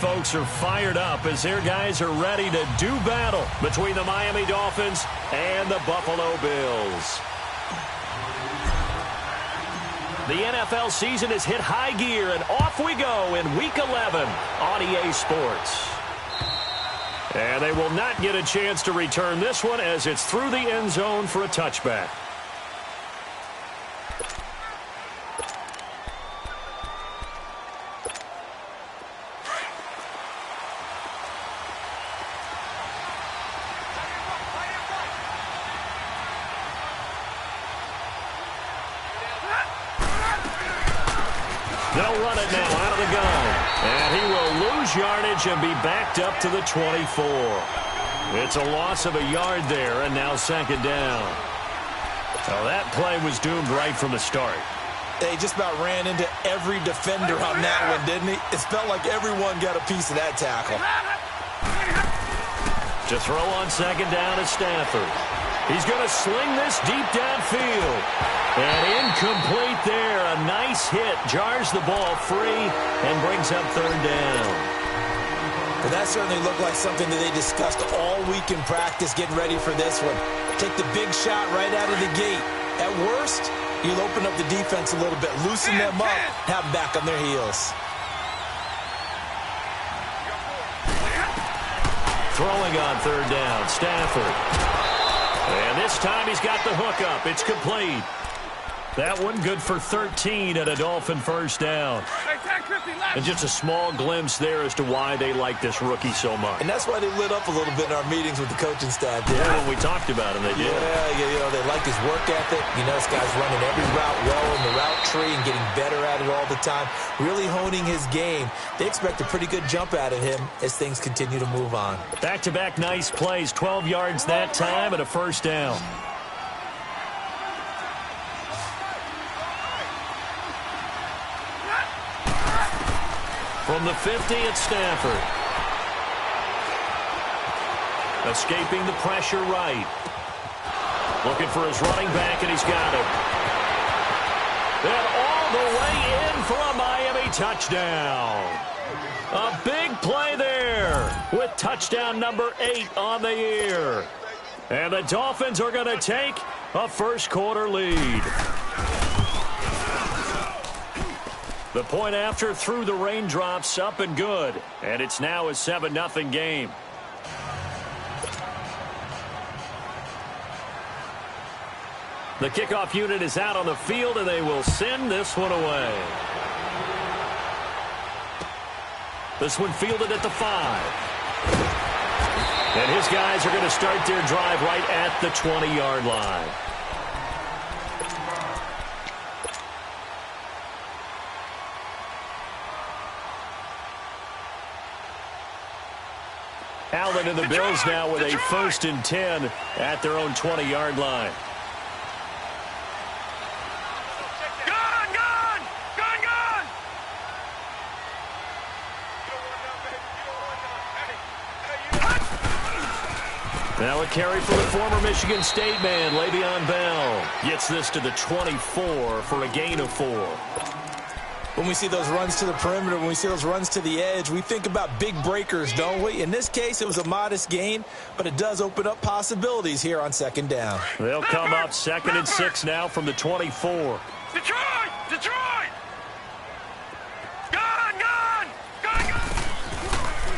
folks are fired up as their guys are ready to do battle between the Miami Dolphins and the Buffalo Bills. The NFL season has hit high gear, and off we go in Week 11 on EA Sports. And they will not get a chance to return this one as it's through the end zone for a touchback. They'll run it now out of the gun. And he will lose yardage and be backed up to the 24. It's a loss of a yard there, and now second down. Well, that play was doomed right from the start. They just about ran into every defender on that one, didn't he? It felt like everyone got a piece of that tackle. To throw on second down is Stafford. He's going to sling this deep downfield. And incomplete there. A nice hit. Jars the ball free and brings up third down. But that certainly looked like something that they discussed all week in practice getting ready for this one. Take the big shot right out of the gate. At worst, you'll open up the defense a little bit, loosen them up, have them back on their heels. Throwing on third down, Stafford. And this time he's got the hook up. It's complete. That one good for 13 and a Dolphin first down. And just a small glimpse there as to why they like this rookie so much. And that's why they lit up a little bit in our meetings with the coaching staff. Yeah, when we talked about him, they did. Yeah, they like his work ethic. You know, this guy's running every route well in the route tree and getting better at it all the time. Really honing his game. They expect a pretty good jump out of him as things continue to move on. Back-to-back nice plays. 12 yards that time and a first down. From the 50, it's Stafford. Escaping the pressure right. Looking for his running back, and he's got it. And all the way in for a Miami touchdown. A big play there with touchdown number 8 on the year. And the Dolphins are going to take a first-quarter lead. The point after through the raindrops, up and good. And it's now a 7-0 game. The kickoff unit is out on the field, and they will send this one away. This one fielded at the 5. And his guys are going to start their drive right at the 20-yard line. Allen and the Bills now with a 1st and 10 at their own 20-yard line. Now a carry for the former Michigan State man, Le'Veon Bell. Gets this to the 24 for a gain of 4. When we see those runs to the perimeter, when we see those runs to the edge, we think about big breakers, don't we? In this case, it was a modest gain, but it does open up possibilities here on second down. They'll come up 2nd and 6 now from the 24. Detroit! Gone!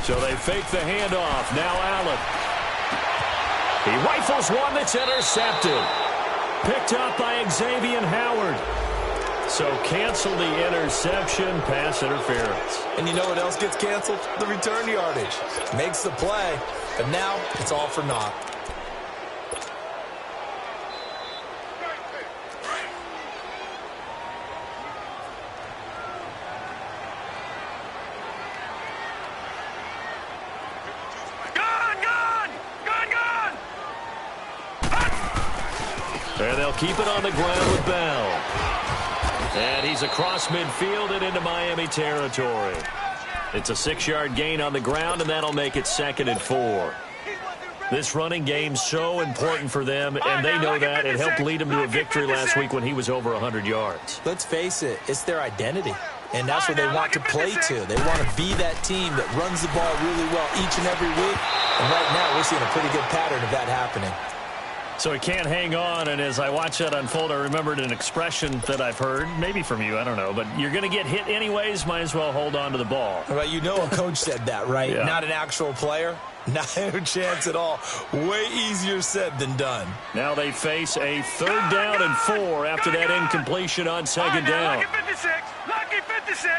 So they fake the handoff. Now Allen. He rifles one that's intercepted. Picked up by Xavier Howard. So cancel the interception, pass interference. And you know what else gets canceled? The return yardage. Makes the play, but now it's all for naught. And they'll keep it on the ground with Bell. And he's across midfield and into Miami territory. It's a 6-yard gain on the ground, and that'll make it 2nd and 4. This running game's so important for them, and they know that. It helped lead them to a victory last week when he was over 100 yards. Let's face it, it's their identity. And that's what they want to play to. They want to be that team that runs the ball really well each and every week. And right now, we're seeing a pretty good pattern of that happening. So he can't hang on, and as I watch that unfold, I remembered an expression that I've heard, maybe from you, I don't know, but you're going to get hit anyways, might as well hold on to the ball. Well, you know a coach said that, right? Yeah. Not an actual player. Not a chance at all. Way easier said than done. Now they face a 3rd down and 4 after that incompletion on 2nd down. Lucky 56. Lucky 56.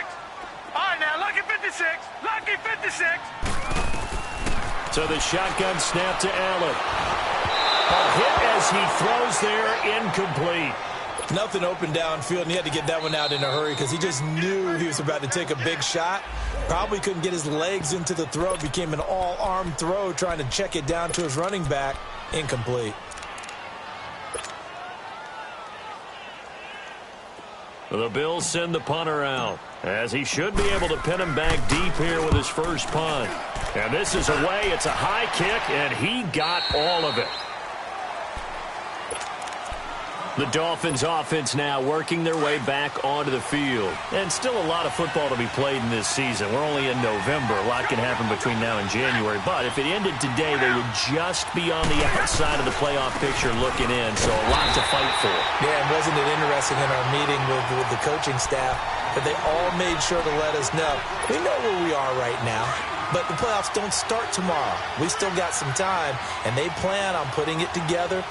All right, now, lucky 56. Lucky 56. So the shotgun snap to Allen. A hit as he throws there, incomplete. Nothing open downfield, and he had to get that one out in a hurry because he just knew he was about to take a big shot. Probably couldn't get his legs into the throw. Became an all-arm throw trying to check it down to his running back. Incomplete. The Bills send the punter out, as he should be able to pin him back deep here with his first punt. And this is away. It's a high kick, and he got all of it. The Dolphins offense now working their way back onto the field. And still a lot of football to be played in this season. We're only in November. A lot can happen between now and January. But if it ended today, they would just be on the outside of the playoff picture looking in. So a lot to fight for. Yeah, and wasn't it interesting in our meeting with the coaching staff that they all made sure to let us know. We know where we are right now. But the playoffs don't start tomorrow. We still got some time. And they plan on putting it together,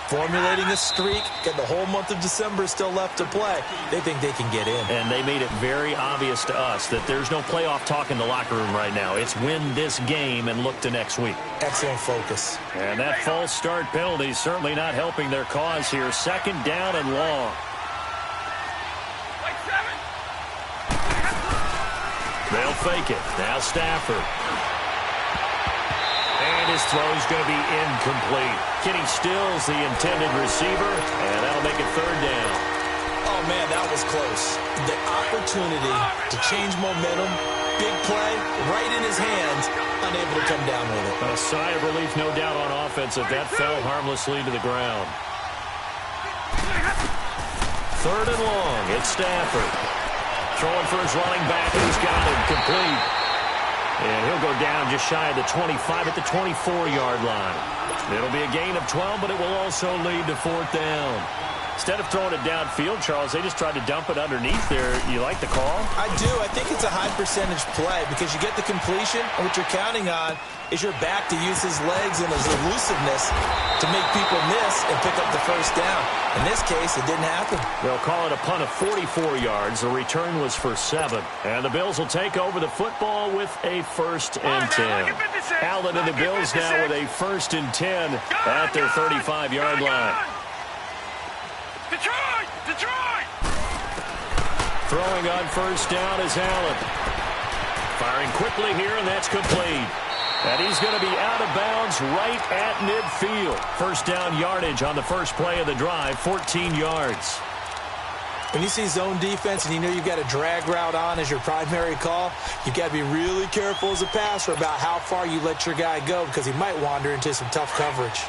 formulating a streak, and the whole month of December is still left to play. They think they can get in. And they made it very obvious to us that there's no playoff talk in the locker room right now. It's win this game and look to next week. Excellent focus. And that false start penalty is certainly not helping their cause here. 2nd down and long. They'll fake it. Now Stafford. And his throw is going to be incomplete. Kenny Stills, the intended receiver, and that'll make it 3rd down. Oh, man, that was close. The opportunity to change momentum, big play, right in his hands, unable to come down with it. A sigh of relief, no doubt, on offense if that fell harmlessly to the ground. 3rd and long. It's Stafford. Throwing for his running back, and he's got him complete. And he'll go down just shy of the 25 at the 24-yard line. It'll be a gain of 12, but it will also lead to 4th down. Instead of throwing it downfield, Charles, they just tried to dump it underneath there. You like the call? I do. I think it's a high percentage play because you get the completion, and what you're counting on is your back to use his legs and his elusiveness to make people miss and pick up the 1st down. In this case, it didn't happen. They'll call it a punt of 44 yards. The return was for 7. And the Bills will take over the football with a 1st and 10. Allen and the Bills now with a 1st and 10 at their 35-yard line. Detroit! Detroit! Throwing on 1st down is Allen. Firing quickly here, and that's complete. And he's going to be out of bounds right at midfield. 1st down yardage on the first play of the drive, 14 yards. When you see zone defense and you know you've got a drag route on as your primary call, you've got to be really careful as a passer about how far you let your guy go because he might wander into some tough coverage.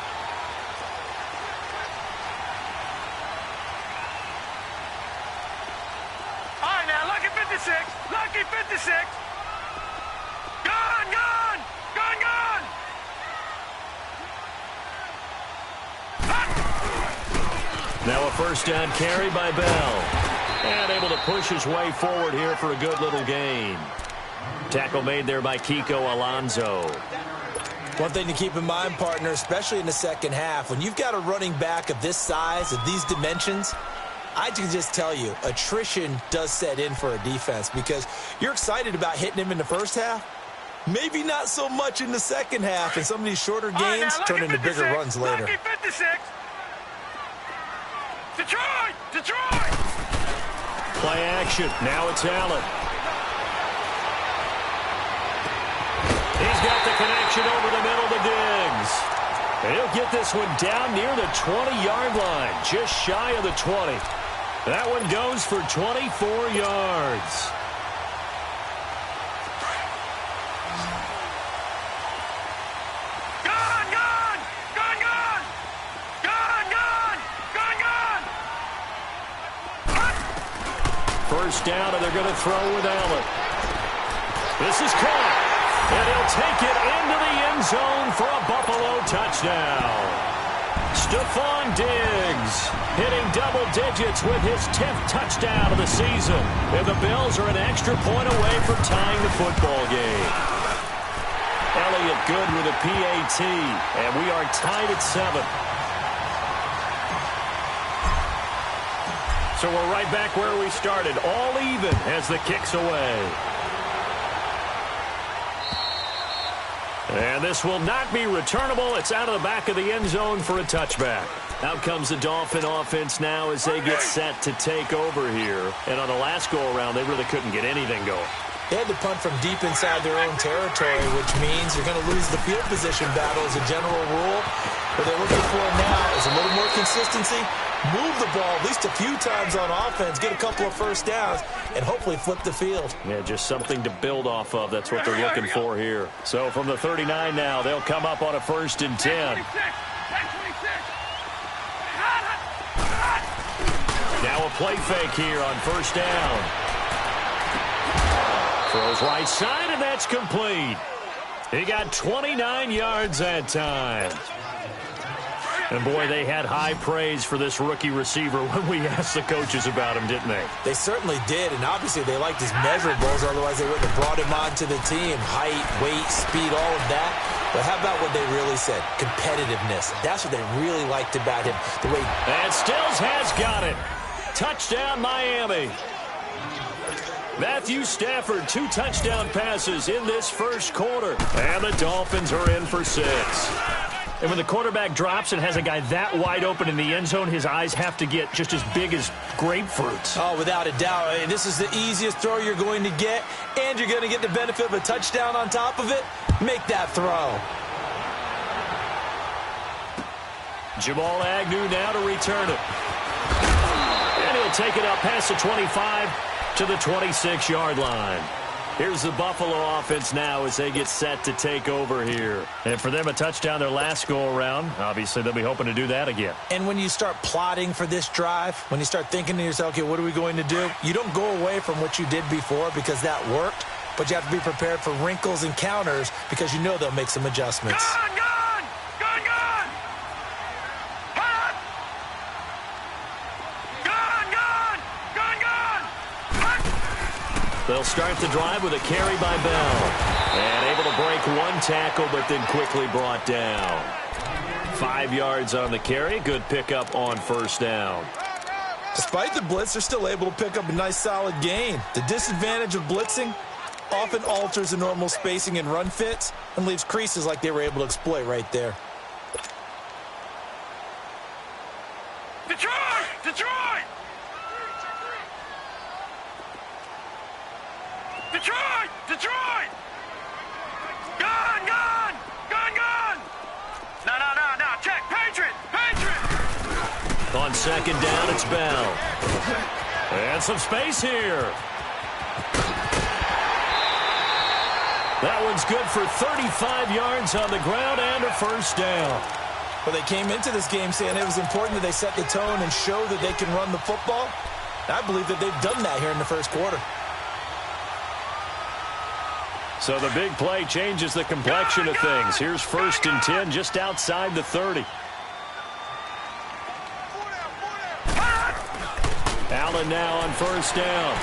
All right, now, lucky 56. Lucky 56. Gone, gone! Gone, gone! Now a 1st down carry by Bell. And able to push his way forward here for a good little gain. Tackle made there by Kiko Alonso. One thing to keep in mind, partner, especially in the 2nd half, when you've got a running back of this size, of these dimensions, I can just tell you, attrition does set in for a defense because you're excited about hitting him in the 1st half. Maybe not so much in the 2nd half, and some of these shorter gains turn into bigger runs later. Lucky 56. Detroit! Detroit! Play action. Now it's Allen. He's got the connection over the middle to Diggs. And he'll get this one down near the 20-yard line, just shy of the 20. That one goes for 24 yards. Gone, gone! Gone, gone! Gone, gone! Gone, gone! first down, and they're going to throw with Allen. This is caught, and he'll take it into the end zone for a Buffalo touchdown. Stephon Diggs hitting double digits with his 10th touchdown of the season. And the Bills are an extra point away from tying the football game. Elliott good with a PAT, and we are tied at 7. So we're right back where we started, all even as the kick's away. And this will not be returnable. It's out of the back of the end zone for a touchback. Out comes the Dolphin offense now as they get set to take over here. And on the last go-around, they really couldn't get anything going. They had to punt from deep inside their own territory, which means you're going to lose the field position battle as a general rule. What they're looking for now is a little more consistency, move the ball at least a few times on offense, get a couple of first downs, and hopefully flip the field. Yeah, just something to build off of. That's what they're looking for here. So from the 39 now, they'll come up on a 1st and 10. Now a play fake here on 1st down. Throws right side, and that's complete. He got 29 yards that time. And, boy, they had high praise for this rookie receiver when we asked the coaches about him, didn't they? They certainly did, and obviously they liked his measurables, otherwise they wouldn't have brought him onto the team. Height, weight, speed, all of that. But how about what they really said? Competitiveness. That's what they really liked about him. The way. And Stills has got it. Touchdown, Miami. Matthew Stafford, 2 touchdown passes in this first quarter. And the Dolphins are in for 6. And when the quarterback drops and has a guy that wide open in the end zone, his eyes have to get just as big as grapefruits. Oh, without a doubt. This is the easiest throw you're going to get, and you're going to get the benefit of a touchdown on top of it. Make that throw. Jamal Agnew now to return it. And he'll take it up past the 25 to the 26-yard line. Here's the Buffalo offense now as they get set to take over here. And for them, a touchdown their last go-around. Obviously, they'll be hoping to do that again. And when you start plotting for this drive, when you start thinking to yourself, okay, what are we going to do? You don't go away from what you did before because that worked, but you have to be prepared for wrinkles and counters because you know they'll make some adjustments. Gone! Hot! Gone! They'll start the drive with a carry by Bell. And able to break one tackle, but then quickly brought down. 5 yards on the carry. Good pickup on 1st down. Despite the blitz, they're still able to pick up a nice solid gain. The disadvantage of blitzing often alters the normal spacing and run fits and leaves creases like they were able to exploit right there. Detroit! Detroit! Detroit! Detroit! Gone! Gone! Gone! Gone! No. Check. Patriot! Patriot! On 2nd down, it's Bell. And some space here. That one's good for 35 yards on the ground and a 1st down. Well, they came into this game saying it was important that they set the tone and show that they can run the football. I believe that they've done that here in the first quarter. So the big play changes the complexion of things. Here's 1st and 10 just outside the 30. Allen now on 1st down.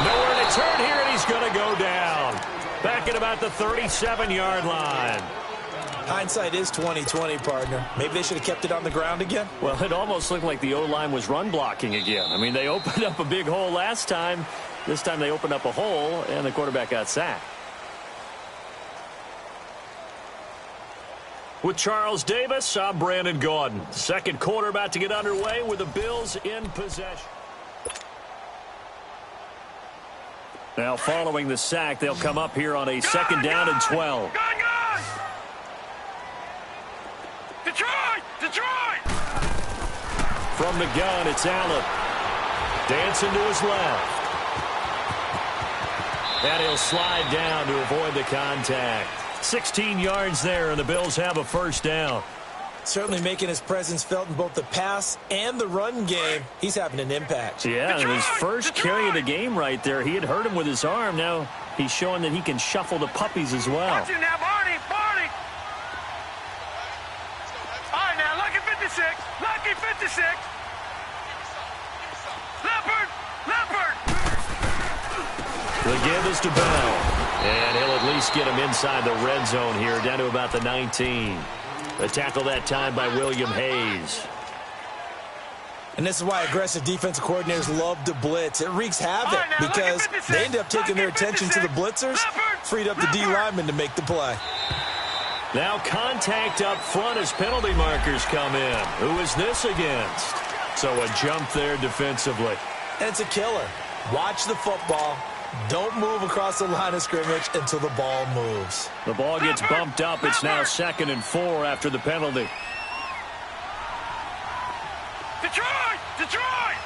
Nowhere to turn here, and he's going to go down. Back at about the 37-yard line. Hindsight is 20/20, partner. Maybe they should have kept it on the ground again. Well, it almost looked like the O-line was run blocking again. I mean, they opened up a big hole last time. This time they opened up a hole, and the quarterback got sacked. With Charles Davis, I'm Brandon Gaudin. Second quarter about to get underway with the Bills in possession. Now, following the sack, they'll come up here on a 2nd down and 12. Gone! Detroit! Detroit! From the gun, it's Allen. Dancing to his left. And he'll slide down to avoid the contact. 16 yards there, and the Bills have a 1st down. Certainly making his presence felt in both the pass and the run game. He's having an impact. Yeah, his first carry of the game right there. He had hurt him with his arm. Now he's showing that he can shuffle the puppies as well. Watch it now, Barney, Barney. All right, now, lucky 56. Lucky 56. Leopard, Leopard. The give is to Bell. And he'll at least get him inside the red zone here, down to about the 19. The tackle that time by William Hayes. And this is why aggressive defensive coordinators love to blitz. It wreaks havoc because they end up taking their attention to the blitzers, freed up the D lineman to make the play. Now contact up front as penalty markers come in. Who is this against? So a jump there defensively. And it's a killer. Watch the football. Don't move across the line of scrimmage until the ball moves. The ball gets bumped up. It's now 2nd and 4 after the penalty. Detroit! Detroit!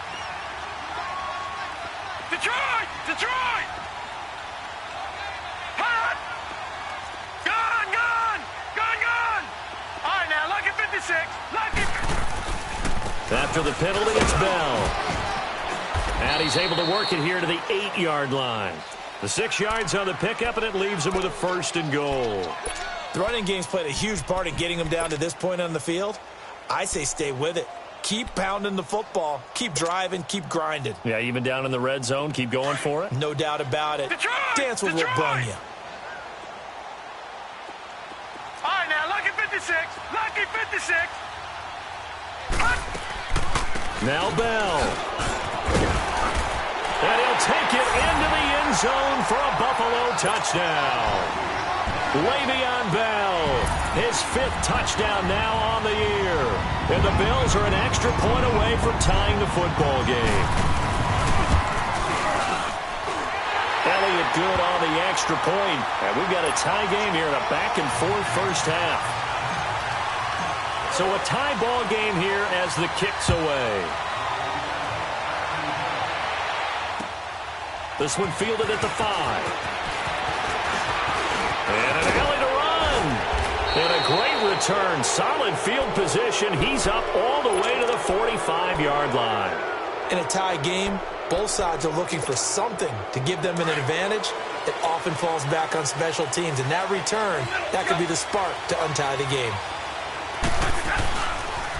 Detroit! Detroit! Hot! Gone! Gone! Gone! Gone! All right, now, lucky 56. Lucky. After the penalty, it's Bell. And he's able to work it here to the 8-yard line. The 6 yards on the pickup, and it leaves him with a 1st and goal. The running game's played a huge part in getting him down to this point on the field. I say stay with it. Keep pounding the football. Keep driving. Keep grinding. Yeah, even down in the red zone, keep going for it. No doubt about it. Detroit! Dance with what brung you. All right, now, lucky 56. Lucky 56. Now Bell. And he'll take it into the end zone for a Buffalo touchdown. Le'Veon Bell, his 5th touchdown now on the year. And the Bills are an extra point away from tying the football game. Elliott good on the extra point. And we've got a tie game here in a back-and-forth first half. So a tie ball game here as the kick's away. This one fielded at the 5. And an alley to run. And a great return. Solid field position. He's up all the way to the 45-yard line. In a tie game, both sides are looking for something to give them an advantage. It often falls back on special teams. And that return, that could be the spark to untie the game.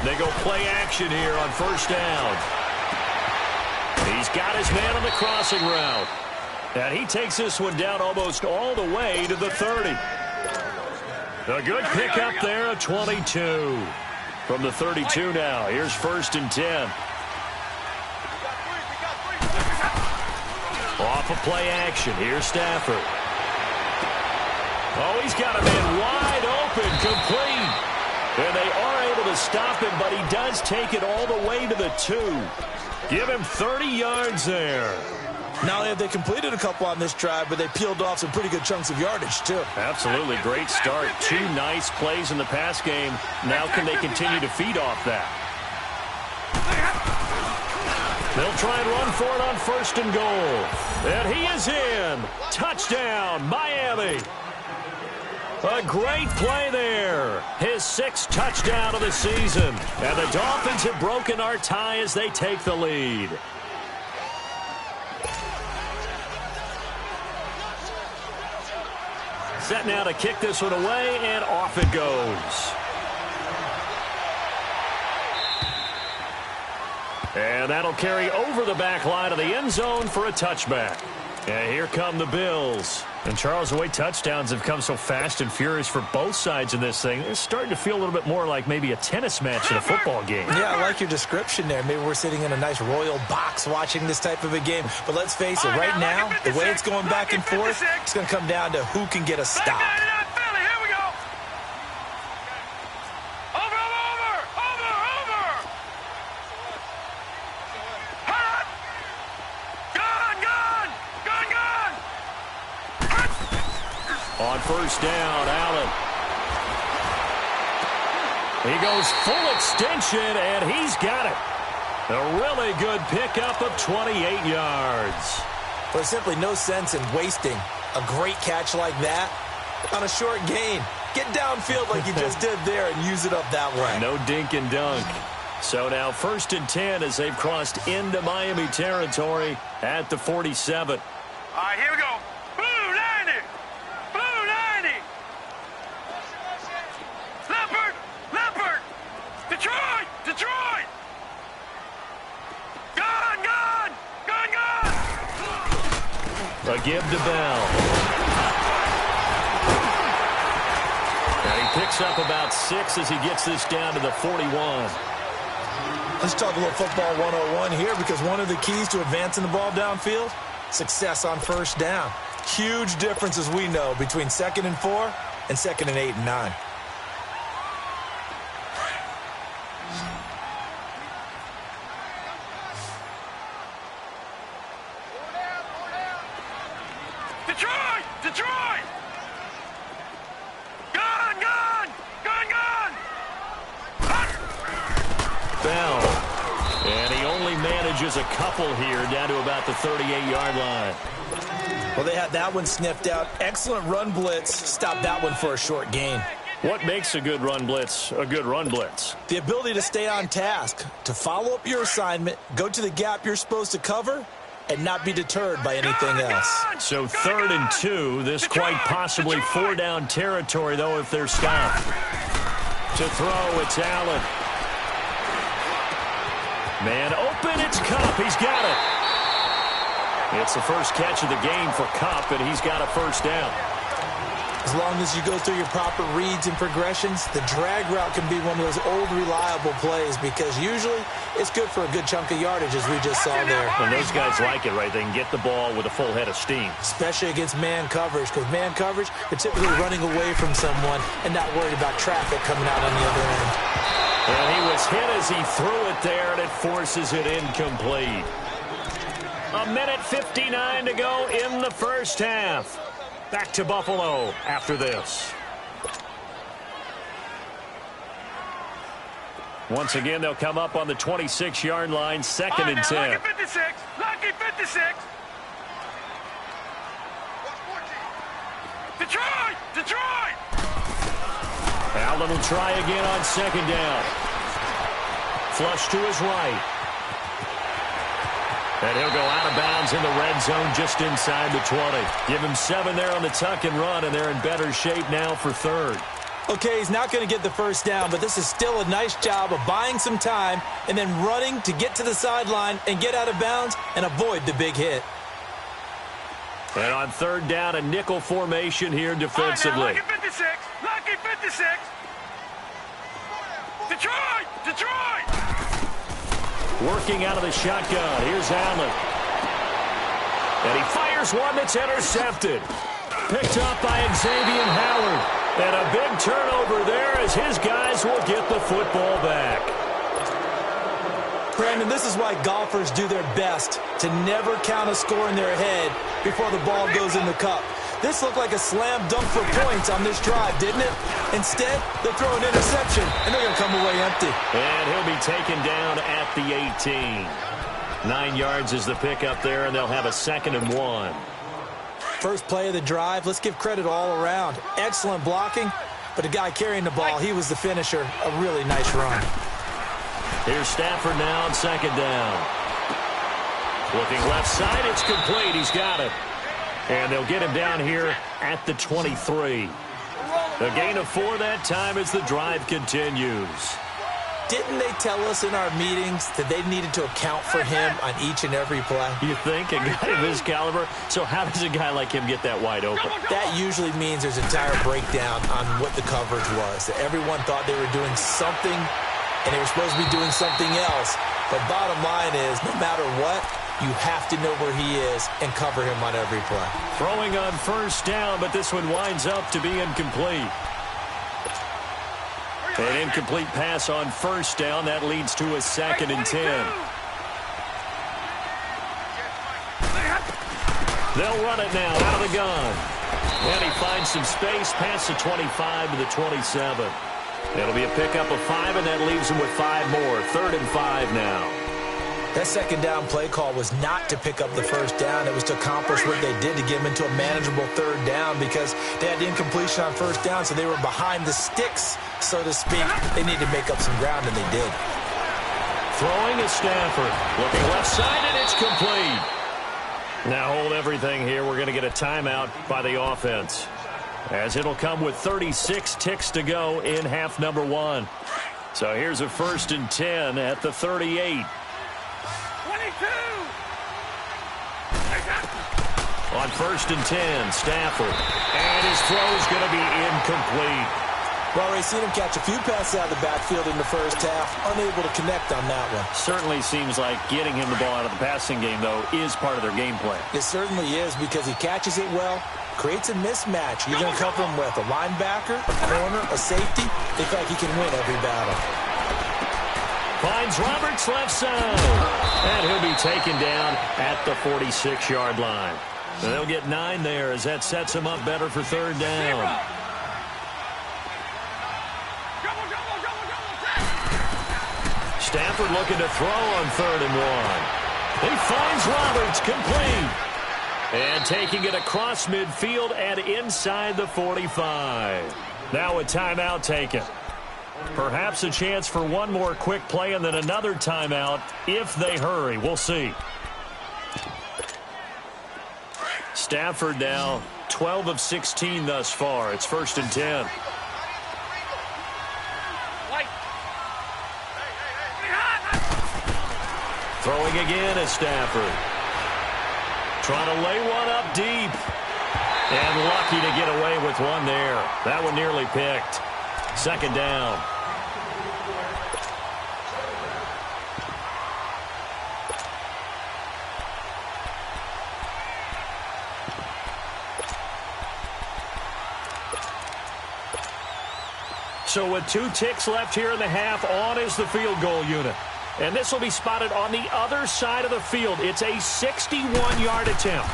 They go play action here on 1st down. He's got his man on the crossing route. And he takes this one down almost all the way to the 30. A good pickup there at 22. From the 32 now, here's 1st and 10. Off of play action, here's Stafford. Oh, he's got a man wide open, complete. And they are able to stop him, but he does take it all the way to the 2. Give him 30 yards there. Not only have they completed a couple on this drive, but they peeled off some pretty good chunks of yardage, too. Absolutely. Great start. 2 nice plays in the pass game. Now can they continue to feed off that? They'll try and run for it on 1st and goal. And he is in. Touchdown, Miami. A great play there. His 6th touchdown of the season. And the Dolphins have broken our tie as they take the lead. Set now to kick this one away, and off it goes. And that'll carry over the back line of the end zone for a touchback. And here come the Bills. And, Charles, the way touchdowns have come so fast and furious for both sides in this thing, it's starting to feel a little bit more like maybe a tennis match in a football game. Yeah, I like your description there. Maybe we're sitting in a nice royal box watching this type of a game. But let's face it, right now, the way it's going back and forth, it's going to come down to who can get a stop. On 1st down, Allen. He goes full extension, and he's got it. A really good pickup of 28 yards. There's simply no sense in wasting a great catch like that on a short gain. Get downfield like you just did there and use it up that way. No dink and dunk. So now 1st and 10 as they've crossed into Miami territory at the 47. All right, here we go. Blue 90. Blue 90. Leopard. Leopard. Detroit. Detroit. Gun, gun. Gun, gun. A give to Bell. And he picks up about 6 as he gets this down to the 41. Let's talk a little football 101 here, because one of the keys to advancing the ball downfield, success on first down. Huge difference, as we know, between 2nd and 4 and 2nd and 8 and 9. Detroit! Detroit! Gun! Gun! Gun! Gun! Bell. And he only manages a couple here down to about the 38-yard line. Well, they had that one sniffed out. Excellent run blitz. Stopped that one for a short gain. What makes a good run blitz a good run blitz? The ability to stay on task, to follow up your assignment, go to the gap you're supposed to cover, and not be deterred by anything else. So 3rd and 2, this quite possibly 4-down territory, though, if they're stopped. To throw, it's Allen. Man open, it's Kupp. He's got it. It's the first catch of the game for Kupp, and he's got a first down. As long as you go through your proper reads and progressions, the drag route can be one of those old reliable plays, because usually it's good for a good chunk of yardage, as we just saw there. And those guys like it, right? They can get the ball with a full head of steam. Especially against man coverage, because man coverage, they're typically running away from someone and not worried about traffic coming out on the other end. And he was hit as he threw it there, and it forces it incomplete. 1:59 to go in the first half. Back to Buffalo after this. Once again, they'll come up on the 26-yard line, 2nd and 10. Lucky 56. Lucky 56. Detroit! Detroit! Allen will try again on 2nd down. Flush to his right. And he'll go out of bounds in the red zone just inside the 20. Give him 7 there on the tuck and run, and they're in better shape now for 3rd. Okay, he's not going to get the first down, but this is still a nice job of buying some time and then running to get to the sideline and get out of bounds and avoid the big hit. And on 3rd down, a nickel formation here defensively. Lucky 56. Lucky 56. Detroit! Detroit! Working out of the shotgun. Here's Allen. And he fires one that's intercepted. Picked up by Xavier Howard. And a big turnover there as his guys will get the football back. Brandon, this is why golfers do their best to never count a score in their head before the ball goes in the cup. This looked like a slam dunk for points on this drive, didn't it? Instead, they'll throw an interception, and they're going to come away empty. And he'll be taken down at the 18. 9 yards is the pickup there, and they'll have a 2nd and 1. First play of the drive, let's give credit all around. Excellent blocking, but the guy carrying the ball, he was the finisher. A really nice run. Here's Stafford now on 2nd down. Looking left side, it's complete. He's got it. And they'll get him down here at the 23. A gain of 4 that time as the drive continues. Didn't they tell us in our meetings that they needed to account for him on each and every play? You think? A guy of his caliber? So how does a guy like him get that wide open? That usually means there's an entire breakdown on what the coverage was. That everyone thought they were doing something, and they were supposed to be doing something else. But bottom line is, no matter what, you have to know where he is and cover him on every play. Throwing on 1st down, but this one winds up to be incomplete. An incomplete pass on 1st down. That leads to a 2nd and 10. They'll run it now out of the gun. And he finds some space past the 25 to the 27. It'll be a pickup of 5, and that leaves him with 5 more. 3rd and 5 now. That second down play call was not to pick up the first down. It was to accomplish what they did, to get them into a manageable third down, because they had the incompletion on first down, so they were behind the sticks, so to speak. They needed to make up some ground, and they did. Throwing is Stafford. Looking left side, and it's complete. Now hold everything here. We're going to get a timeout by the offense, as it'll come with 36 ticks to go in half number 1. So here's a 1st and 10 at the 38. 22. On 1st and 10, Stafford. And his throw's going to be incomplete. Well, we've seen him catch a few passes out of the backfield in the first half, unable to connect on that one. Certainly seems like getting him the ball out of the passing game, though, is part of their game plan. It certainly is, because he catches it well, creates a mismatch. You're going to cover him with a linebacker, a corner, a safety. They feel like he can win every battle. Finds Roberts left side. And he'll be taken down at the 46-yard line. They'll get 9 there, as that sets him up better for third down. Stafford looking to throw on 3rd and 1. He finds Roberts, complete. And taking it across midfield and inside the 45. Now a timeout taken. Perhaps a chance for one more quick play and then another timeout if they hurry. We'll see. Stafford now 12 of 16 thus far. It's 1st and 10. Throwing again is Stafford. Trying to lay one up deep. And lucky to get away with one there. That one nearly picked. 2nd down. So with 2 ticks left here in the half, on is the field goal unit. And this will be spotted on the other side of the field. It's a 61-yard attempt.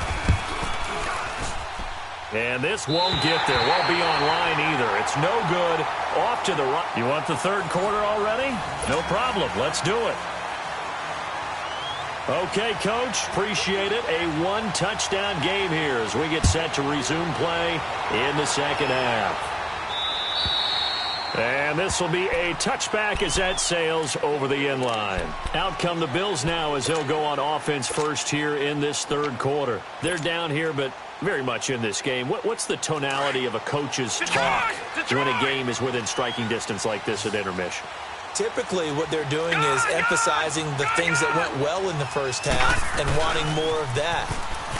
And this won't get there. Won't be on line either. It's no good. Off to the right. You want the 3rd quarter already? No problem. Let's do it. Okay, Coach. Appreciate it. A 1-touchdown game here as we get set to resume play in the 2nd half. And this will be a touchback as that sails over the end line. Out come the Bills now as they'll go on offense first here in this 3rd quarter. They're down here, but very much in this game. What's the tonality of a coach's talk when a game is within striking distance like this at intermission? Typically, what they're doing is emphasizing the things that went well in the first half and wanting more of that.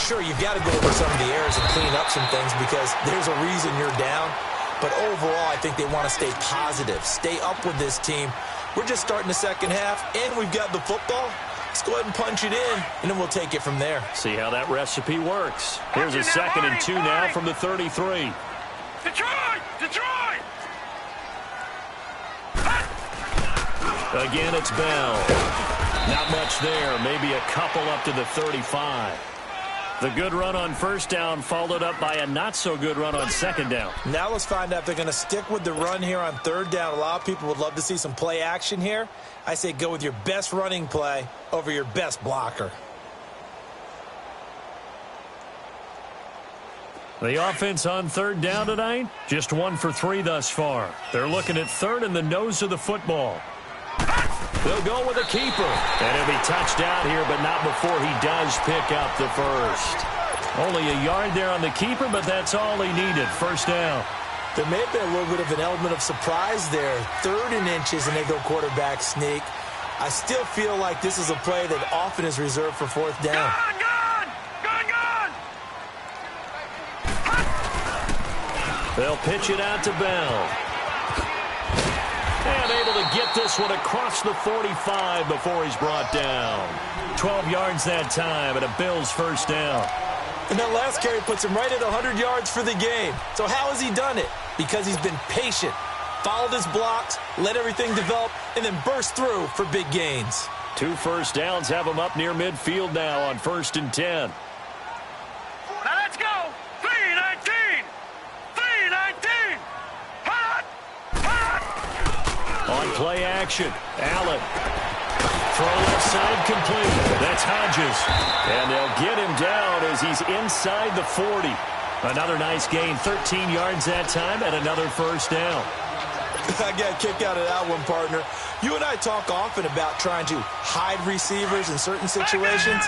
Sure, you've got to go over some of the errors and clean up some things because there's a reason you're down. But overall, I think they want to stay positive, stay up with this team. We're just starting the 2nd half, and we've got the football. Let's go ahead and punch it in, and then we'll take it from there. See how that recipe works. Here's a 2nd and 2 now from the 33. Detroit! Detroit! Again, it's Bell. Not much there. Maybe a couple up to the 35. The good run on 1st down followed up by a not-so-good run on 2nd down. Now let's find out if they're going to stick with the run here on 3rd down. A lot of people would love to see some play action here. I say go with your best running play over your best blocker. The offense on 3rd down tonight, just 1 for 3 thus far. They're looking at 3rd and the nose of the football. They'll go with a keeper. And he'll be touched down here, but not before he does pick up the 1st. Only a yard there on the keeper, but that's all he needed. 1st down. There may have been a little bit of an element of surprise there. 3rd and inches, and they go quarterback sneak. I still feel like this is a play that often is reserved for 4th down. They'll pitch it out to Bell. And able to get this one across the 45 before he's brought down. 12 yards that time and a Bills 1st down. And that last carry puts him right at 100 yards for the game. So how has he done it? Because he's been patient, followed his blocks, let everything develop, and then burst through for big gains. 2 1st downs have him up near midfield now on 1st and 10. Now let's go. 3-19. 3-19. Hot. Hot. On play action, Allen Throw left side complete. That's Hodges. And they'll get him down as he's inside the 40. Another nice gain, 13 yards that time, and another first down. I got a kick out of that one, partner. You and I talk often about trying to hide receivers in certain situations,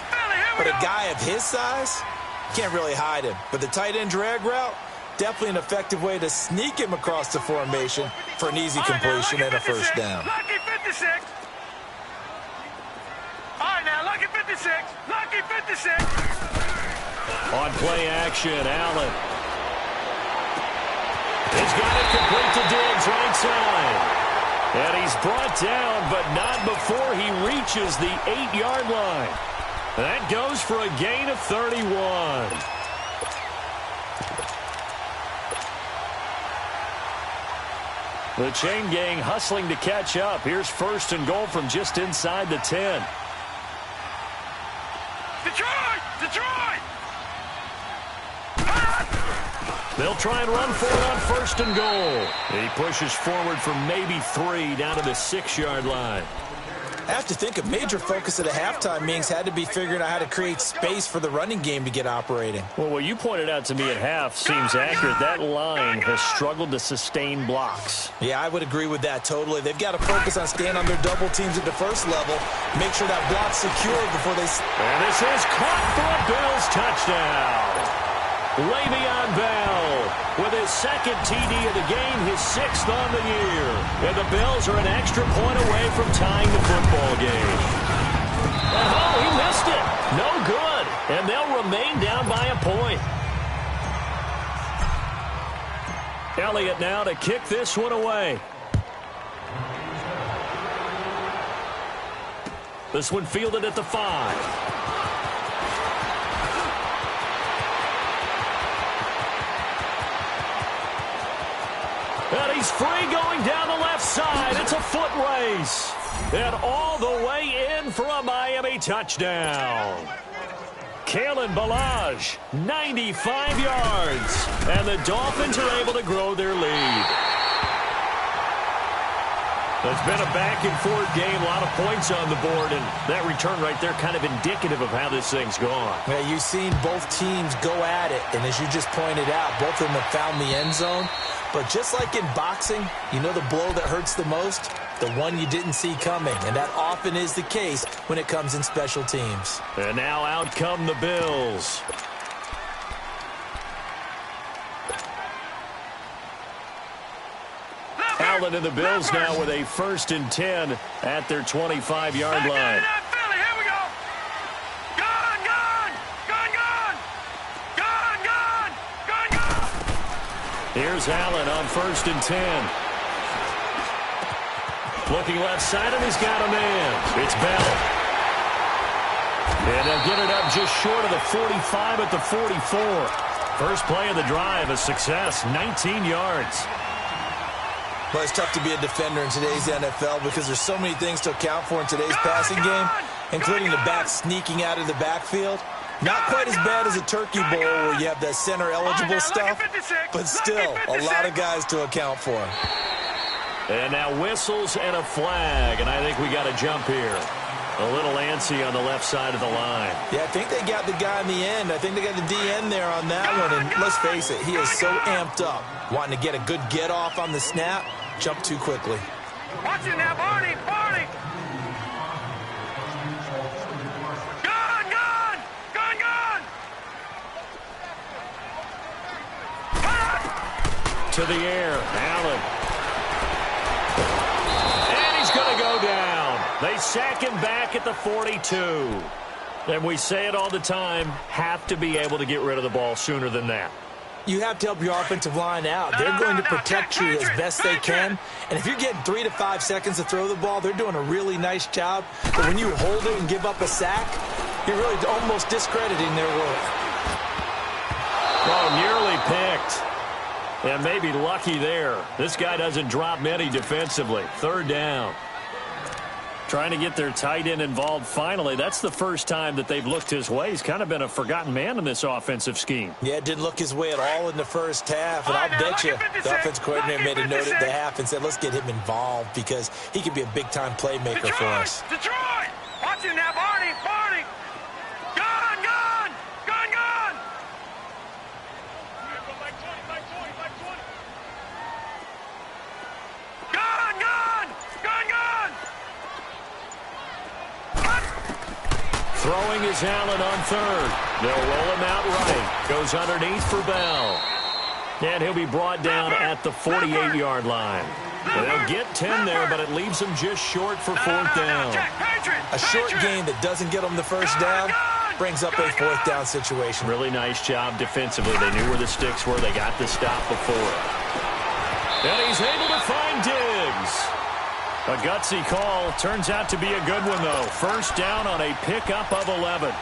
but a guy of his size, can't really hide him. But the tight end drag route, definitely an effective way to sneak him across the formation for an easy completion and a first down. Lucky 56. All right, now, lucky 56. Lucky 56. On play action, Allen. He's got it complete to Diggs, right side. And he's brought down, but not before he reaches the 8-yard line. That goes for a gain of 31. The chain gang hustling to catch up. Here's first and goal from just inside the 10. Detroit! Detroit! They'll try and run for it on first and goal. He pushes forward for maybe 3 down to the 6-yard line. I have to think a major focus at a halftime means had to be figuring out how to create space for the running game to get operating. Well, what you pointed out to me at half seems accurate. That line has struggled to sustain blocks. Yeah, I would agree with that totally. They've got to focus on staying on their double teams at the first level, make sure that block's secure before they... And this is caught for a Bills touchdown. Le'Veon Bell with his second TD of the game, his 6th on the year. And the Bills are an extra point away from tying the football game. And oh, he missed it. No good. And they'll remain down by a point. Elliott now to kick this one away. This one fielded at the 5. And he's free going down the left side. It's a foot race. And all the way in for a Miami touchdown. Kalen Ballage, 95 yards. And the Dolphins are able to grow their lead. It's been a back-and-forth game, a lot of points on the board, and that return right there kind of indicative of how this thing's gone. Yeah, you've seen both teams go at it, and as you just pointed out, both of them have found the end zone. But just like in boxing, you know the blow that hurts the most? The one you didn't see coming, and that often is the case when it comes in special teams. And now out come the Bills. Allen and the Bills now with a 1st and 10 at their 25-yard line. Here we go. Gone, gone. Gone, gone. Gone, gone. Gone, gone. Here's Allen on 1st and 10. Looking left side, and he's got a man. It's Bell. And they'll get it up just short of the 45 at the 44. First play of the drive, a success, 19 yards. But it's tough to be a defender in today's NFL because there's so many things to account for in today's passing game, including the back sneaking out of the backfield. Not quite as bad as a turkey bowl where you have the center-eligible stuff, but still a lot of guys to account for. And now whistles and a flag, and I think we got a jump here. A little antsy on the left side of the line. Yeah, I think they got the guy in the end. I think they got the DN there on that one, and let's face it, he is so amped up, wanting to get a good get-off on the snap, jump too quickly. Watch it now, Barney, Barney. Gone, gone. Gone, gone. To the air, Allen. And he's going to go down. They sack him back at the 42. And we say it all the time, have to be able to get rid of the ball sooner than that. You have to help your offensive line out. They're going to protect you as best they can. And if you're getting 3 to 5 seconds to throw the ball, they're doing a really nice job. But when you hold it and give up a sack, you're really almost discrediting their work. Oh, nearly picked. And maybe lucky there. This guy doesn't drop many defensively. 3rd down. Trying to get their tight end involved finally. That's the first time that they've looked his way. He's kind of been a forgotten man in this offensive scheme. Yeah, it didn't look his way at all in the first half. And I'll bet you the offensive coordinator made a note at the half and said, let's get him involved because he could be a big-time playmaker for us. Detroit! got you now, Barney. Barney. Gun, gun. Gun, gun. Gun, gun. Gun, gun. Throwing is Allen on third. They'll roll him out right. Goes underneath for Bell. And he'll be brought down at the 48-yard line. They'll get 10 there, but it leaves them just short for fourth down. A short gain that doesn't get them the first down brings up a fourth down situation. Really nice job defensively. They knew where the sticks were. They got the stop before. And he's able to find Diggs. A gutsy call. Turns out to be a good one, though. First down on a pickup of 11.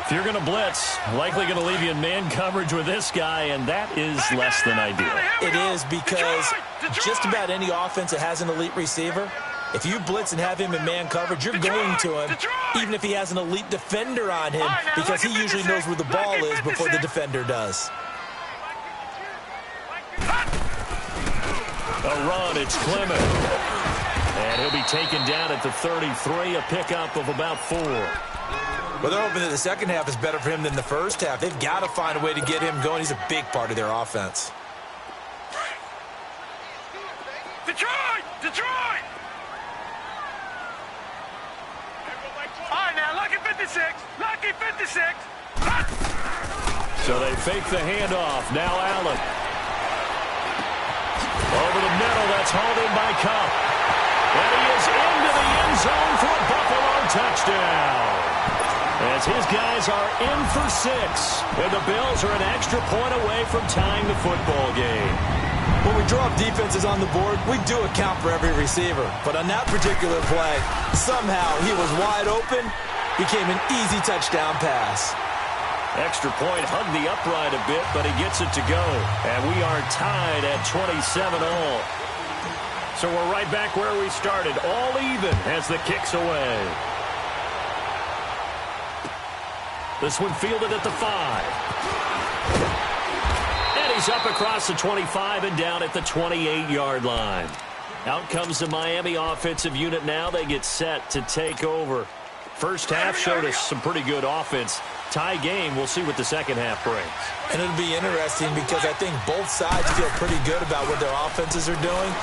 If you're going to blitz, likely going to leave you in man coverage with this guy, and that is less than ideal. It is, because just about any offense that has an elite receiver, if you blitz and have him in man coverage, you're going to him, even if he has an elite defender on him, because he usually knows where the ball is before the defender does. A run, it's Clement. And he'll be taken down at the 33, a pickup of about 4. Well, they're hoping that the second half is better for him than the first half. They've got to find a way to get him going. He's a big part of their offense. Detroit! Detroit! All right, now, lucky 56. Lucky 56. So they fake the handoff. Now Allen. Over the middle, that's hauled in by Cup. And he is into the end zone for a Buffalo touchdown. As his guys are in for 6. And the Bills are an extra point away from tying the football game. When we draw up defenses on the board, we do account for every receiver. But on that particular play, somehow he was wide open, became an easy touchdown pass. Extra point hugged the upright a bit, but he gets it to go. And we are tied at 27 all. So we're right back where we started, all even as the kick's away. This one fielded at the 5. And he's up across the 25 and down at the 28-yard line. Out comes the Miami offensive unit now. They get set to take over. First half showed us some pretty good offense. Tie game, we'll see what the second half brings. And it'll be interesting because I think both sides feel pretty good about what their offenses are doing.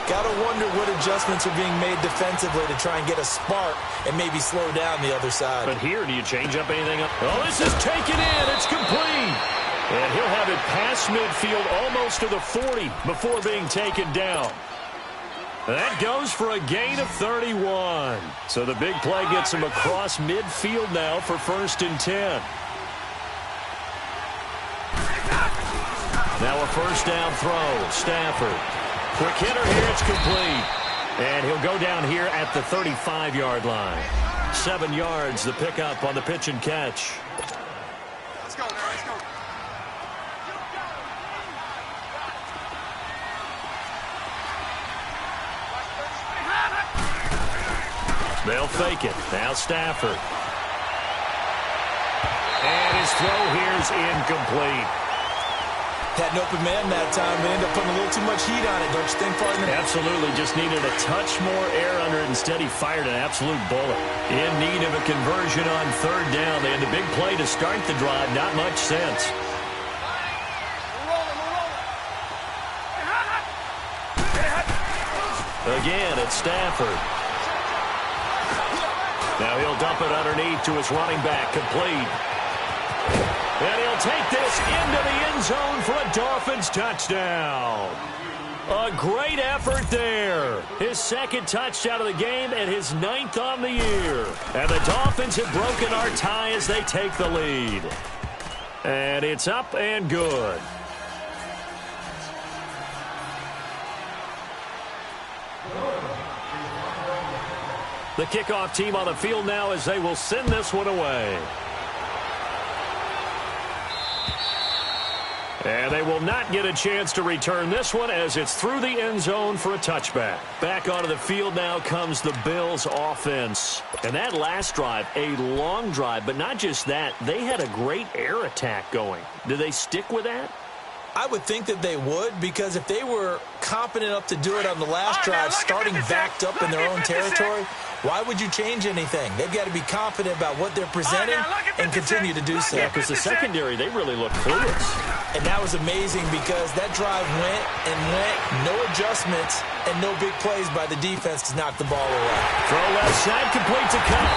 Got to wonder what adjustments are being made defensively to try and get a spark and maybe slow down the other side. But here, do you change up anything? Oh, this is taken in. It's complete. And he'll have it past midfield almost to the 40 before being taken down. That goes for a gain of 31. So the big play gets him across midfield now for 1st and 10. Now a first down throw. Stafford. Quick hitter here, it's complete. And he'll go down here at the 35-yard line. 7 yards, the pickup on the pitch and catch. Let's go, man. Let's go. They'll fake it. Now Stafford. And his throw here's incomplete. Had an open man that time, but ended up putting a little too much heat on it, don't you think, partner? Absolutely. Just needed a touch more air under it. Instead, he fired an absolute bullet. In need of a conversion on 3rd down. They had the big play to start the drive. Not much sense. Again, it's Stafford. Now he'll dump it underneath to his running back. Complete. And he'll take this into the end zone for a Dolphins touchdown. A great effort there. His 2nd touchdown of the game and his 9th on the year. And the Dolphins have broken our tie as they take the lead. And it's up and good. The kickoff team on the field now as they will send this one away. And they will not get a chance to return this one as it's through the end zone for a touchback. Back onto the field now comes the Bills offense. And that last drive, a long drive, but not just that. They had a great air attack going. Do they stick with that? I would think that they would, because if they were competent enough to do it on the last drive, starting backed up in their own territory, why would you change anything? They've got to be confident about what they're presenting and continue to do so. Yeah, because the secondary, they really look clueless. And that was amazing because that drive went and went, no adjustments, and no big plays by the defense to knock the ball away. Throw left side, complete to Cup.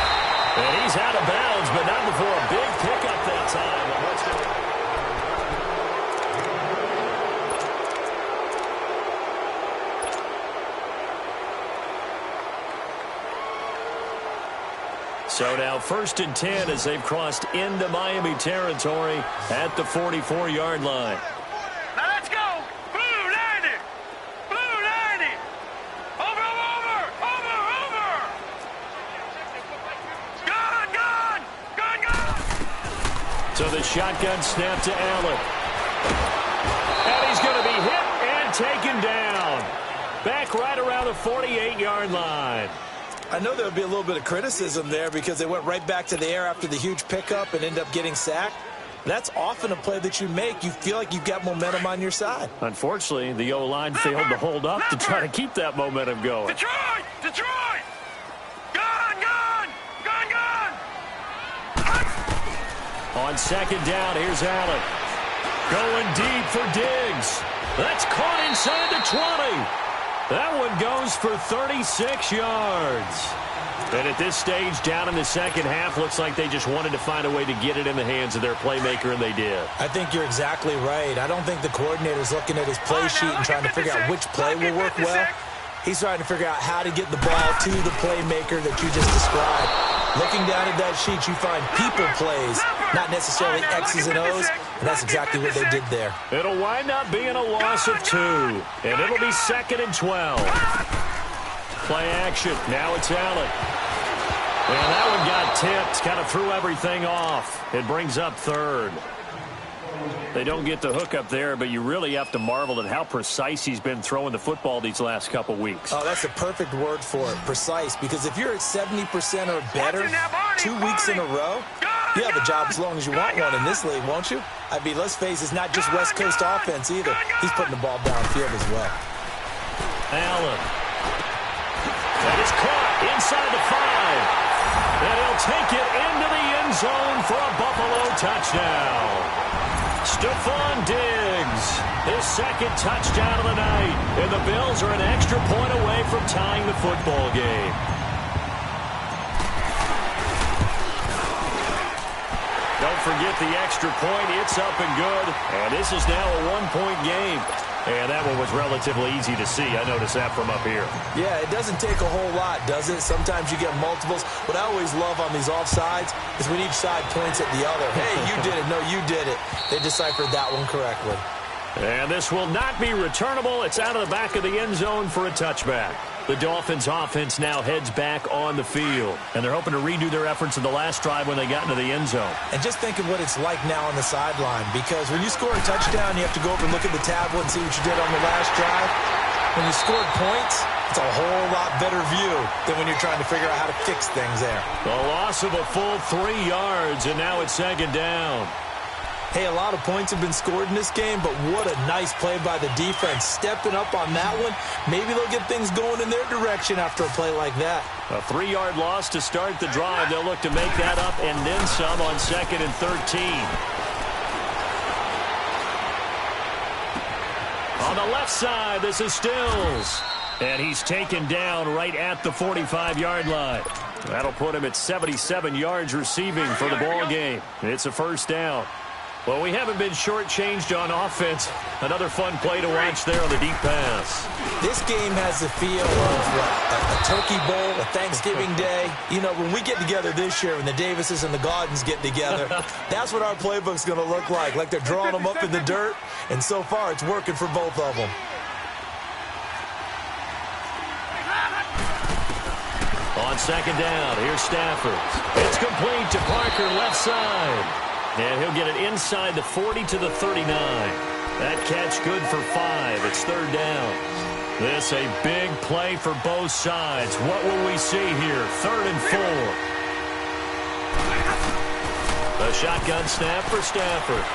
And he's out of bounds, but not before a big pickup that time. And what's going to... So now 1st and 10 as they've crossed into Miami territory at the 44-yard line. Now let's go. Blue 90. Blue 90. Over. Gun. So the shotgun snap to Allen. And he's going to be hit and taken down. Back right around the 48-yard line. I know there'll be a little bit of criticism there because they went right back to the air after the huge pickup and ended up getting sacked. That's often a play that you make. You feel like you've got momentum on your side. Unfortunately, the O-line failed to hold up to try to keep that momentum going. Detroit! Gun! On 2nd down, here's Allen. Going deep for Diggs. That's caught inside the 20. That one goes for 36 yards. And at this stage, down in the second half, looks like they just wanted to find a way to get it in the hands of their playmaker, and they did. I think you're exactly right. I don't think the coordinator's looking at his play sheet and trying to figure out which play will work well. He's trying to figure out how to get the ball to the playmaker that you just described. Looking down at that sheet, you find people plays, not necessarily X's and O's, and that's exactly what they did there. It'll wind up being a loss of 2, and it'll be 2nd and 12. Play action. Now it's Allen. And that one got tipped, kind of threw everything off. It brings up 3rd. They don't get the hook up there, but you really have to marvel at how precise he's been throwing the football these last couple weeks. Oh, that's a perfect word for it, precise, because if you're at 70% or better 2 weeks in a row, you have a job as long as you want one in this league, won't you? I mean, let's face it, it's not just West Coast offense either. He's putting the ball downfield as well. Allen. That is caught inside the 5. And he'll take it into the end zone for a Buffalo touchdown. Stephon Diggs, his 2nd touchdown of the night. And the Bills are an extra point away from tying the football game. Don't forget the extra point. It's up and good. And this is now a 1-point game. And that one was relatively easy to see. I noticed that from up here. Yeah, it doesn't take a whole lot, does it? Sometimes you get multiples. What I always love on these offsides is when each side points at the other. Hey, you did it. No, you did it. They deciphered that one correctly. And this will not be returnable. It's out of the back of the end zone for a touchback. The Dolphins offense now heads back on the field. And they're hoping to redo their efforts in the last drive when they got into the end zone. And just think of what it's like now on the sideline. Because when you score a touchdown, you have to go over and look at the tablet and see what you did on the last drive. When you scored points, it's a whole lot better view than when you're trying to figure out how to fix things there. The loss of a full 3 yards, and now it's 2nd down. Hey, a lot of points have been scored in this game, but what a nice play by the defense. Stepping up on that one, maybe they'll get things going in their direction after a play like that. A 3-yard loss to start the drive. They'll look to make that up and then some on 2nd and 13. On the left side, this is Stills. And he's taken down right at the 45-yard line. That'll put him at 77 yards receiving for the ball game. It's a 1st down. Well, we haven't been shortchanged on offense. Another fun play to watch there on the deep pass. This game has the feel of a turkey bowl, a Thanksgiving day. You know, when we get together this year, when the Davises and the Gaudens get together, that's what our playbook's going to look like. Like they're drawing them up in the dirt, and so far it's working for both of them. On 2nd down, here's Stafford. It's complete to Parker, left side. And he'll get it inside the 40 to the 39. That catch good for 5. It's 3rd down. This a big play for both sides. What will we see here? 3rd and 4. A shotgun snap for Stafford.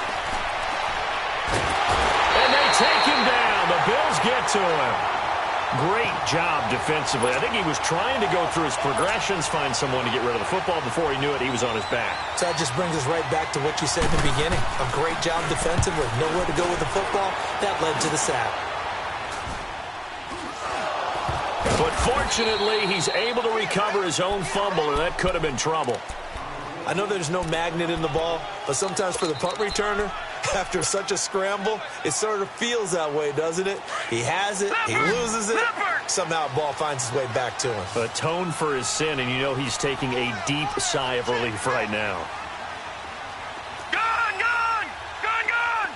get to him. Great job defensively. I think he was trying to go through his progressions, find someone to get rid of the football. Before he knew it, he was on his back. So that just brings us right back to what you said in the beginning. A great job defensively. Nowhere to go with the football. That led to the sack. But fortunately, he's able to recover his own fumble, and that could have been trouble. I know there's no magnet in the ball, but sometimes for the punt returner, after such a scramble, it sort of feels that way, doesn't it? He has it, he loses it, somehow the ball finds its way back to him. Atone for his sin, and you know he's taking a deep sigh of relief right now. Gone, gone! Gone, gone!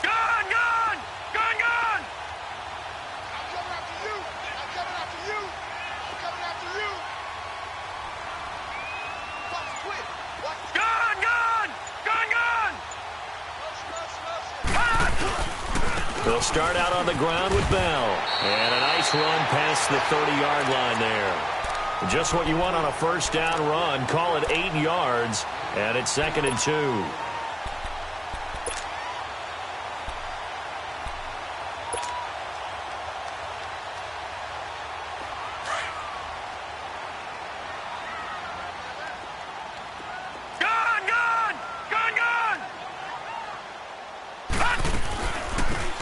Gone, gone! Gone, gone! I'm coming after you! I'm coming after you! I'm coming after you! Watch quick! Watch quick! Gone, gone! Gone, gone! They'll start out on the ground with Bell. And a nice run past the 30-yard line there. Just what you want on a first down run. Call it 8 yards. And it's 2nd and 2.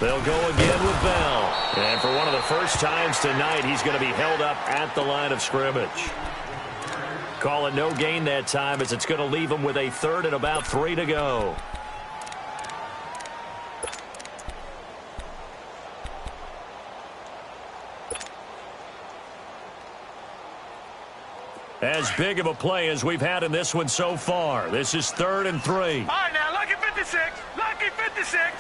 They'll go again with Bell. And for one of the first times tonight, he's going to be held up at the line of scrimmage. Call it no gain that time, as it's going to leave him with a 3rd and about 3 to go. As big of a play as we've had in this one so far. This is 3rd and 3. All right, now, lucky 56. Lucky 56.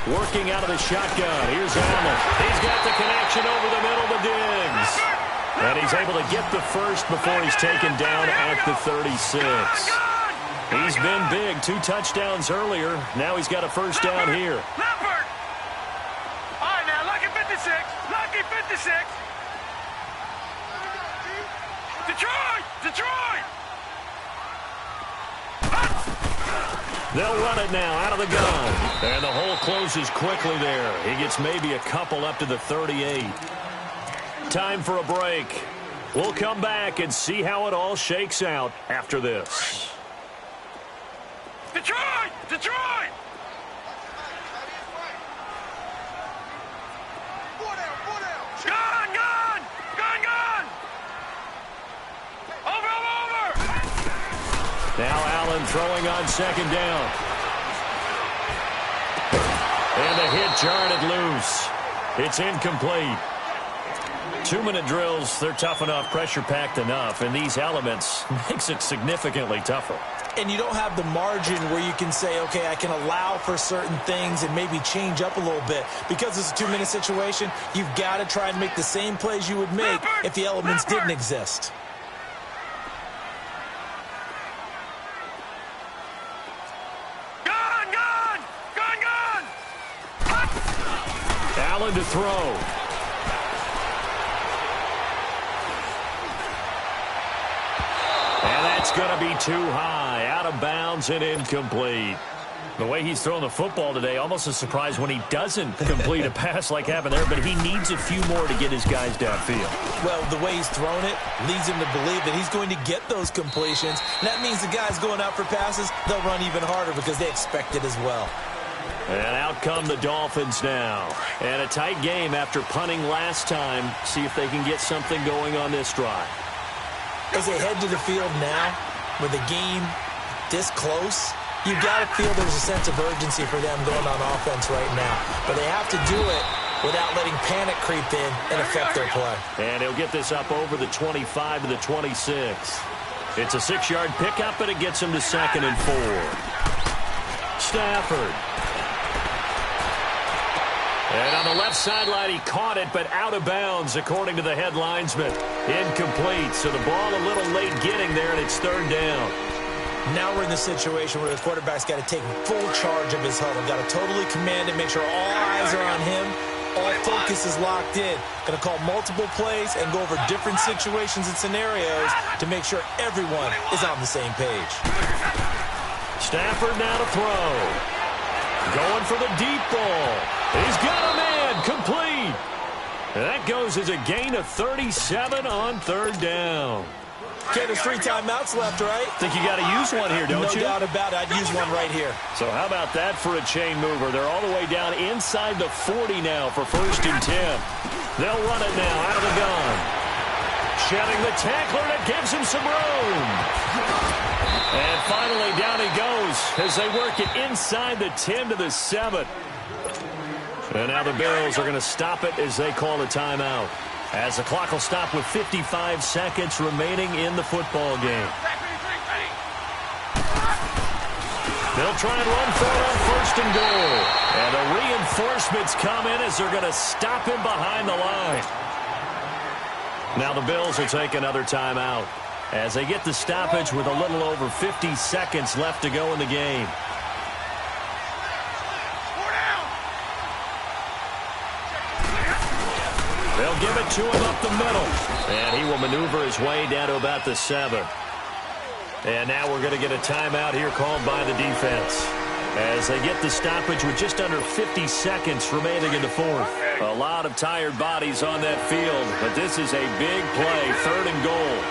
Working out of the shotgun. Here's Allen. He's got the connection over the middle to Diggs. And he's able to get the first before he's taken down at the 36. He's been big. 2 touchdowns earlier. Now he's got a first down here. Leopard. All right, now, lucky 56. Lucky 56. Detroit. Detroit. They'll run it now out of the gun. And the hole closes quickly there. He gets maybe a couple up to the 38. Time for a break. We'll come back and see how it all shakes out after this. Detroit! Detroit! Gone! Gone! Gone! Gone! Over! Now Allen throwing on 2nd down. And the hit jarred it loose. It's incomplete. 2-minute drills, they're tough enough, pressure-packed enough, and these elements makes it significantly tougher. And you don't have the margin where you can say, okay, I can allow for certain things and maybe change up a little bit. Because it's a 2-minute situation, you've got to try and make the same plays you would make if the elements didn't exist. Gone! Gone! Gone! Gone! Allen to throw. And that's going to be too high, out of bounds and incomplete. The way he's throwing the football today, almost a surprise when he doesn't complete a pass like happened there, but he needs a few more to get his guys downfield. Well, the way he's thrown it leads him to believe that he's going to get those completions. And that means the guys going out for passes, they'll run even harder because they expect it as well. And out come the Dolphins now. And a tight game after punting last time. See if they can get something going on this drive. As they head to the field now, with the game this close, you've got to feel there's a sense of urgency for them going on offense right now. But they have to do it without letting panic creep in and affect their play. And he'll get this up over the 25 to the 26. It's a 6-yard pickup, and it gets him to 2nd and 4. Stafford. And on the left sideline, he caught it, but out of bounds, according to the head linesman. Incomplete, so the ball a little late getting there, and it's 3rd down. Now we're in the situation where the quarterback's got to take full charge of his huddle. Got to totally command it, make sure all eyes are on him. All focus is locked in. Going to call multiple plays and go over different situations and scenarios to make sure everyone is on the same page. Stafford now to throw. Going for the deep ball. He's got a man. Complete. And that goes as a gain of 37 on third down. Okay, there's 3 timeouts left, right? Think you got to use one here, don't you? No doubt about it. I'd use one right here. So how about that for a chain mover? They're all the way down inside the 40 now for 1st and 10. They'll run it now out of the gun. Shedding the tackler that gives him some room. And finally down he goes as they work it inside the 10 to the 7. And now the Bills are going to stop it as they call a timeout. As the clock will stop with 55 seconds remaining in the football game. They'll try and run for it on 1st and goal. And the reinforcements come in as they're going to stop him behind the line. Now the Bills will take another timeout as they get the stoppage with a little over 50 seconds left to go in the game. They'll give it to him up the middle. And he will maneuver his way down to about the 7. And now we're going to get a timeout here called by the defense as they get the stoppage with just under 50 seconds remaining in the 4th. A lot of tired bodies on that field, but this is a big play, 3rd and goal.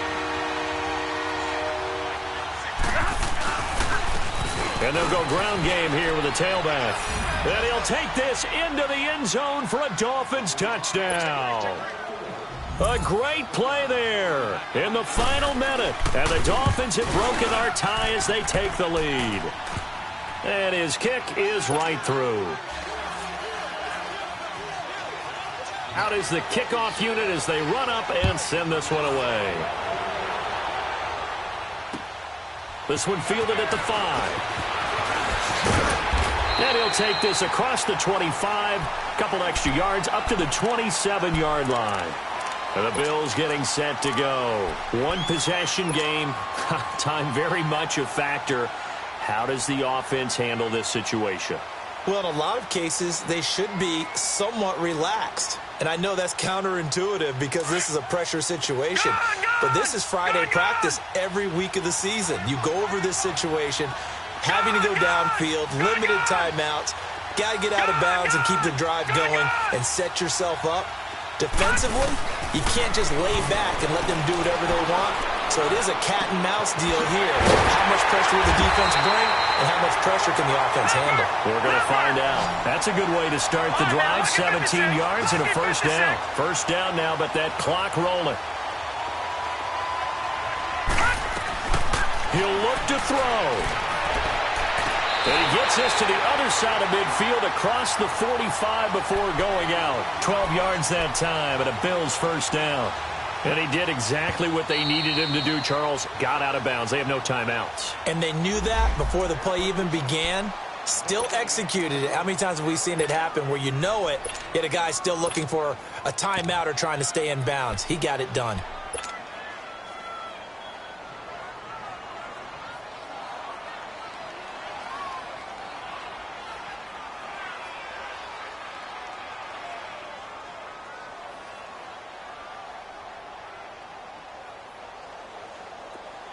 And they'll go ground game here with a tailback. And he'll take this into the end zone for a Dolphins touchdown. A great play there in the final minute. And the Dolphins have broken our tie as they take the lead. And his kick is right through. Out is the kickoff unit as they run up and send this one away. This one fielded at the 5. And he'll take this across the 25, couple extra yards up to the 27-yard line. And the Bills getting set to go. One possession game, time very much a factor. How does the offense handle this situation? Well, in a lot of cases, they should be somewhat relaxed. And I know that's counterintuitive because this is a pressure situation. But this is Friday practice every week of the season. You go over this situation, having to go downfield, limited timeouts, got to get out of bounds and keep the drive going and set yourself up. Defensively, you can't just lay back and let them do whatever they want. So it is a cat-and-mouse deal here. How much pressure will the defense bring and how much pressure can the offense handle? We're going to find out. That's a good way to start the drive. 17 yards and a 1st down. 1st down now, but that clock rolling. He'll look to throw. And he gets this to the other side of midfield across the 45 before going out. 12 yards that time and a Bills 1st down. And he did exactly what they needed him to do, Charles. Got out of bounds. They have no timeouts. And they knew that before the play even began. Still executed it. How many times have we seen it happen where you know it, yet a guy's still looking for a timeout or trying to stay in bounds? He got it done.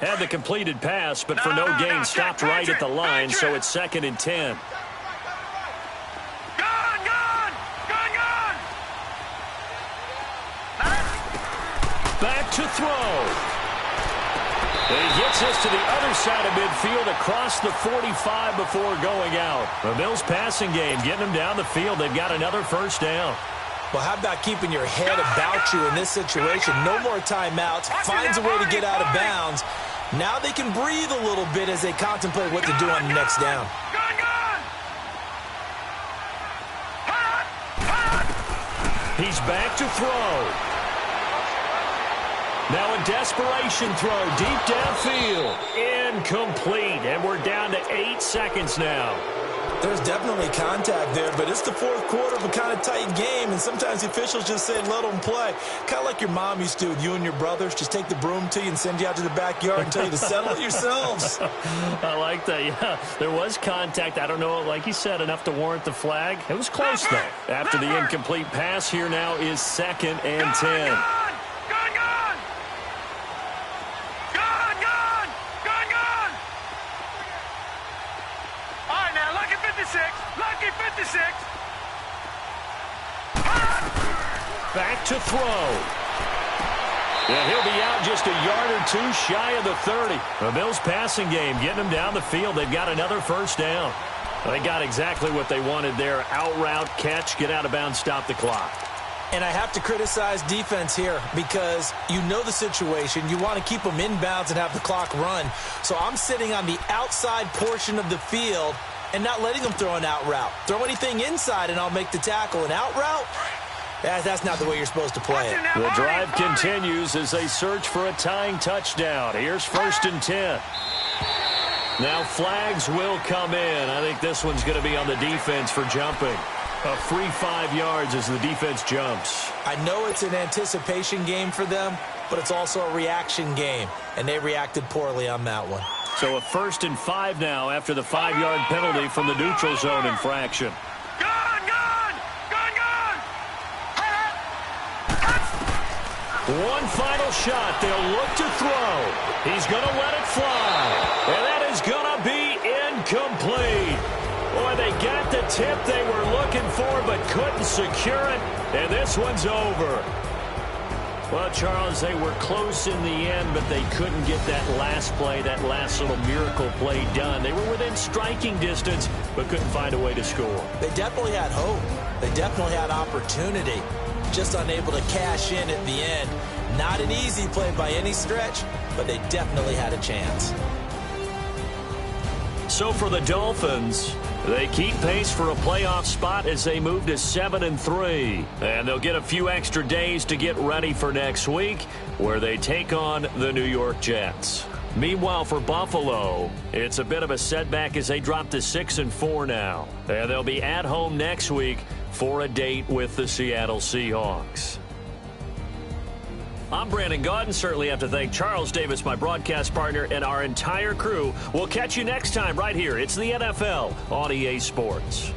Had the completed pass, but for no gain, stopped right at the line, so it's 2nd and 10. Back to throw. And he gets this to the other side of midfield across the 45 before going out. The Bills passing game, getting them down the field. They've got another 1st down. Well, how about keeping your head about you in this situation? No more timeouts. Finds a way to get out of bounds. Now they can breathe a little bit as they contemplate what to do on the next down. He's back to throw. Now a desperation throw deep downfield. Incomplete. And we're down to 8 seconds now. There's definitely contact there, but it's the 4th quarter of a kind of tight game, and sometimes the officials just say, let them play. Kind of like your mom used to with you and your brothers. Just take the broom to you and send you out to the backyard and tell you to settle it yourselves. I like that, yeah. There was contact. I don't know, like you said, enough to warrant the flag. It was close, though. After the incomplete pass, here now is 2nd and 10. 56. Lucky 56. Back to throw. Yeah, he'll be out just a yard or two shy of the 30. The Bills' passing game getting them down the field. They've got another first down. They got exactly what they wanted there. Out route, catch, get out of bounds, stop the clock. And I have to criticize defense here because you know the situation. You want to keep them inbounds and have the clock run. So I'm sitting on the outside portion of the field and not letting them throw an out route. Throw anything inside and I'll make the tackle. An out route? That's not the way you're supposed to play it. The drive continues as they search for a tying touchdown. Here's 1st and 10. Now flags will come in. I think this one's going to be on the defense for jumping. A free 5 yards as the defense jumps. I know it's an anticipation game for them, but it's also a reaction game, and they reacted poorly on that one. So a 1st and 5 now after the 5-yard penalty from the neutral zone infraction. One final shot. They'll look to throw. He's going to let it fly. And that is going to be incomplete. Boy, they got the tip they were looking for but couldn't secure it. And this one's over. Well, Charles, they were close in the end, but they couldn't get that last play, that last little miracle play done. They were within striking distance, but couldn't find a way to score. They definitely had hope. They definitely had opportunity. Just unable to cash in at the end. Not an easy play by any stretch, but they definitely had a chance. So for the Dolphins, they keep pace for a playoff spot as they move to 7-3. And they'll get a few extra days to get ready for next week, where they take on the New York Jets. Meanwhile, for Buffalo, it's a bit of a setback as they drop to 6-4 now. And they'll be at home next week for a date with the Seattle Seahawks. I'm Brandon Gaudin. Certainly have to thank Charles Davis, my broadcast partner, and our entire crew. We'll catch you next time right here. It's the NFL on EA Sports.